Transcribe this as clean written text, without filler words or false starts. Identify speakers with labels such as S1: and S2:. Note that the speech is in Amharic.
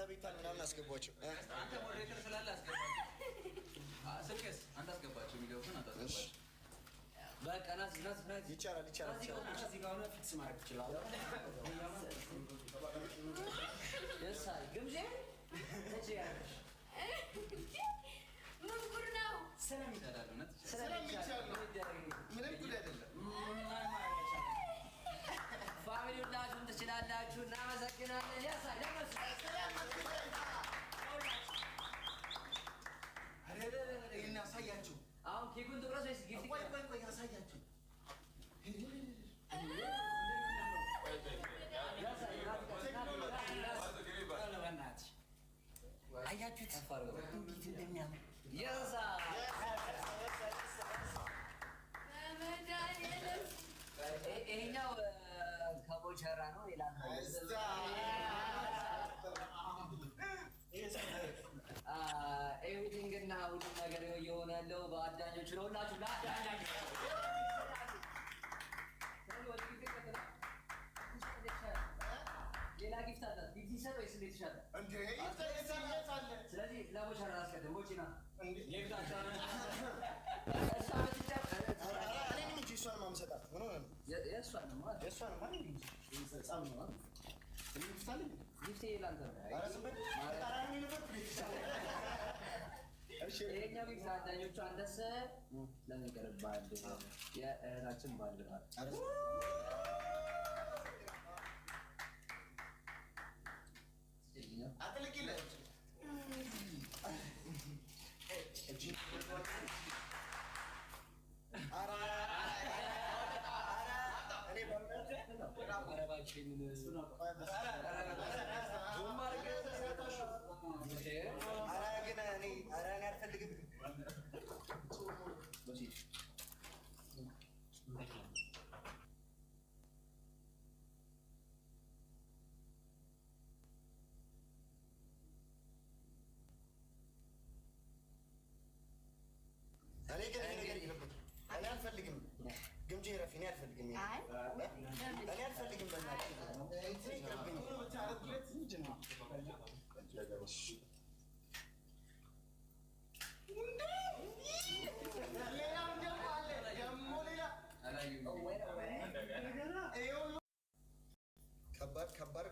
S1: ቤታን ምናምን አስገባቸው
S2: አንተ ሞዴሬተር ስላለ አስገባቸው ስልክስ አንተ አስገባቸው የሚገቡትን አንተ አስገባቸው በቃ ናስ
S1: ይቻላል
S3: እዚህ ጋር ነው ፊክስ ማድረግ ትችላለህ
S2: ደሳይ ግምጄ እጂ ያለሽ
S4: ምን ጉድ ነው
S2: ስለሚደላል ነው
S1: ስለሚቻል ምንም ጉድ አይደለም
S2: ፋሚሊ ሁላችሁም ትችላላችሁ እናመሰግናለን ያሳይ
S1: እና ያሳያችሁ
S2: አሁን ኬኩን ትቆረስ ወይስ ጊፍት
S1: ቆይ ያሳያችሁ
S3: አያችሁት እንዴት እንደሚያምር
S2: የሳ ይሄኛው ከቦቸራ ነው ይላል ኤቭሪቲንግ እና ሁሉም ነገር እየሆነ ያለው በአዳኞች ነው ሁላችሁ ለአዳኞች ሌላ ጊፍት አለ ጊፍት ይሰጥ ወይስ እንዴት ይሻላል
S1: እንዴ ይሰጣል
S2: ስለዚህ ለቦቸራ አስቀድም ቦቺና ጌፍታቻለ
S1: እኔ ምን እንጂ እሷን ማምሰጣት ምን ሆነ ነው
S2: የእሷን ማለት
S1: የእሷን ማለት እንጂ ሰጻም ነው ይፍታል
S2: ጊፍት ይላንተ
S1: አረ ዝም ተራራኒ ነበር እሺ
S2: ይሄኛው ጊፍት አዳኞቹ አንደስ ለምን ቀርባል የእራችን ባልራ
S1: አጥልቂለት አራ እኔ
S2: አረባችን
S1: አራ ግን እኔ አልፈልግም እኔ ግን እኔ አልፈልግም ግምጄ ረፊ እኔ አልፈልግም እኔ አልፈልግም በእናትህ ይቅርብኝ ከባድ